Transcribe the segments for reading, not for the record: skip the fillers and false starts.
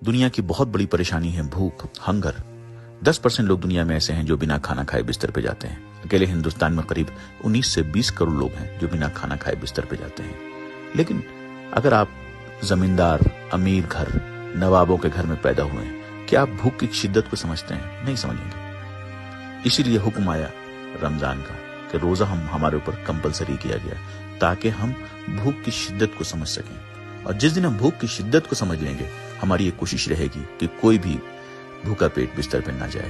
دنیا کی بہت بڑی پریشانی ہے بھوک، ہنگر۔ 10% لوگ دنیا میں ایسے ہیں جو بنا کھانا کھائے بستر پہ جاتے ہیں۔ اکیلے ہندوستان میں قریب 19 سے 20 کروڑ لوگ ہیں جو بنا کھانا کھائے بستر پہ جاتے ہیں۔ لیکن اگر آپ زمیندار، امیر گھر، نوابوں کے گھر میں پیدا ہوئے ہیں، کیا آپ بھوک کی شدت کو سمجھتے ہیں؟ نہیں سمجھیں گے۔ اسی لیے حکم آیا رمضان کا کہ روزہ ہمارے اوپر کمپلسری کیا گیا تاکہ ہم بھوک کی شدت کو سمجھ سکیں۔ اور جس دن ہم بھوک کی شدت کو سمجھ لیں گے، ہماری یہ کوشش رہے گی کہ کوئی بھی بھوکا پیٹ بستر پہ نہ جائے۔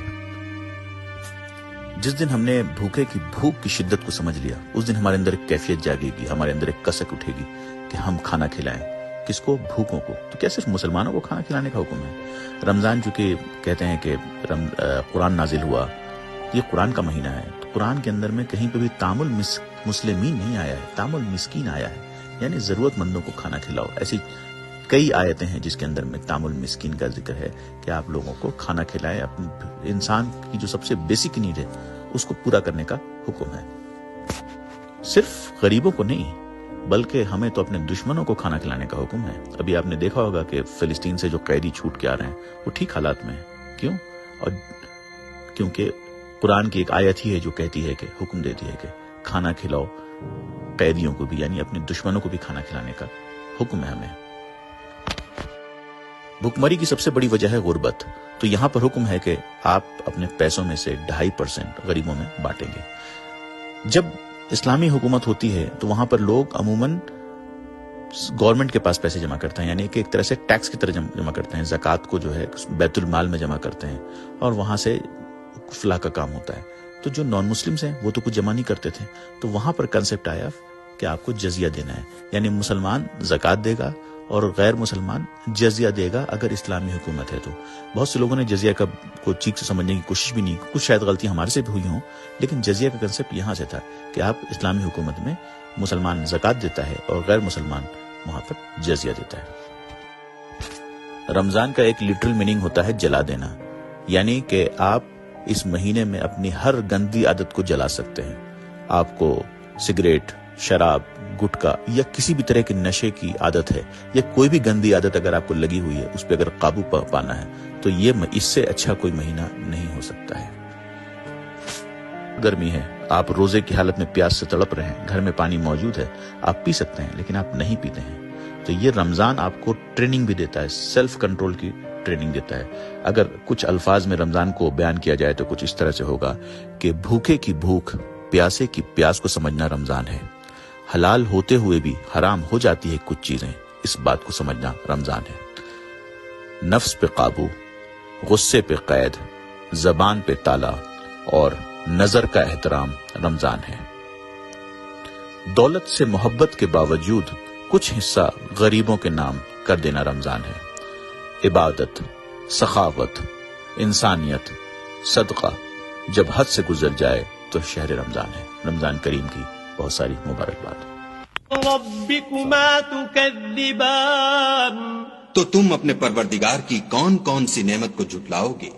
جس دن ہم نے بھوک کی شدت کو سمجھ لیا، اس دن ہمارے اندر ایک کیفیت جاگے گی، ہمارے اندر ایک کسک اٹھے گی کہ ہم کھانا کھلائیں۔ کس کو؟ بھوکوں کو۔ تو کیا صرف مسلمانوں کو کھانا کھلانے کا حکم ہے؟ رمضان چونکہ کہتے ہیں کہ قرآن نازل ہوا، یہ قرآن کا مہینہ ہے، تو قرآن کے اندر میں کہیں پہ بھی طعام المسلمین نہیں آیا ہے، طعام المسکین آیا ہے، یعنی ضرورت مندوں کو کھانا کھلاؤ۔ ایسی کئی آیتیں ہیں جس کے اندر میں طعام المسکین کا ذکر ہے کہ آپ لوگوں کو کھانا کھلائیں۔ اپنے انسان کی جو سب سے بیسک نیڈ ہے اس کو پورا کرنے کا حکم ہے، صرف غریبوں کو نہیں بلکہ ہمیں تو اپنے دشمنوں کو کھانا کھلانے کا حکم ہے۔ ابھی آپ نے دیکھا ہوگا کہ فلسطین سے جو قیدی چھوٹ کے آ رہے ہیں وہ ٹھیک حالات میں ہیں۔ کیوں؟ اور کیونکہ قرآن کی ایک آیت ہی ہے جو کہتی ہے کہ حکم دیتی ہے کہ کھانا کھلاؤ قیدیوں کو بھی، یعنی اپنے دشمنوں کو بھی کھانا کھلانے کا حکم ہے ہمیں۔ بھوکمری کی سب سے بڑی وجہ ہے غربت، تو یہاں پر حکم ہے کہ آپ اپنے پیسوں میں سے 2.5% غریبوں میں بانٹیں گے۔ جب اسلامی حکومت ہوتی ہے تو وہاں پر لوگ عموماً گورنمنٹ کے پاس پیسے جمع کرتے ہیں، یعنی کہ ایک طرح سے ٹیکس کی طرح جمع کرتے ہیں، زکوٰۃ کو جو ہے بیت المال میں جمع کرتے ہیں اور وہاں سے فلاح کا کام ہوتا ہے۔ تو جو نان مسلمز ہیں وہ تو کچھ جمع نہیں کرتے تھے، تو وہاں پر کنسپٹ آیا کہ آپ کو جزیہ دینا ہے، یعنی مسلمان زکوٰۃ دے گا اور غیر مسلمان جزیہ دے گا اگر اسلامی حکومت ہے تو۔ بہت سے لوگوں نے جزیہ کو ٹھیک سے سمجھنے کی کوشش بھی نہیں، کچھ شاید غلطیاں ہمارے سے بھی ہوئی ہوں، لیکن جزیہ کا کنسپٹ یہاں سے تھا کہ آپ اسلامی حکومت میں مسلمان زکوٰۃ دیتا ہے اور غیر مسلمان وہاں پر جزیہ دیتا ہے۔ رمضان کا ایک لٹرل میننگ ہوتا ہے جلا دینا، یعنی کہ آپ اس مہینے میں اپنی ہر گندی عادت کو جلا سکتے ہیں۔ آپ کو سگریٹ، شراب، گٹکا یا کسی بھی طرح کے نشے کی عادت ہے یا کوئی بھی گندی عادت اگر آپ کو لگی ہوئی ہے، اس پہ اگر قابو پانا ہے تو یہ اس سے اچھا کوئی مہینہ نہیں ہو سکتا ہے۔ گرمی ہے، آپ روزے کی حالت میں پیاس سے تڑپ رہے ہیں، گھر میں پانی موجود ہے، آپ پی سکتے ہیں لیکن آپ نہیں پیتے ہیں، تو یہ رمضان آپ کو ٹریننگ بھی دیتا ہے، سیلف کنٹرول کی ٹریننگ دیتا ہے۔ اگر کچھ الفاظ میں رمضان کو بیان کیا جائے تو کچھ اس طرح سے ہوگا کہ بھوکے کی بھوک، پیاسے کی پیاس کو سمجھنا رمضان ہے، حلال ہوتے ہوئے بھی حرام ہو جاتی ہے کچھ چیزیں، اس بات کو سمجھنا رمضان ہے۔ نفس پہ قابو، غصے پہ قید، زبان پہ تالا اور نظر کا احترام رمضان ہے۔ دولت سے محبت کے باوجود کچھ حصہ غریبوں کے نام کر دینا رمضان ہے۔ عبادت، سخاوت، انسانیت، صدقہ جب حد سے گزر جائے تو شہر رمضان ہے۔ رمضان کریم کی بہت ساری مبارکباد۔ ربکما تکذبان، تو تم اپنے پروردگار کی کون کون سی نعمت کو جھٹلاؤ گے؟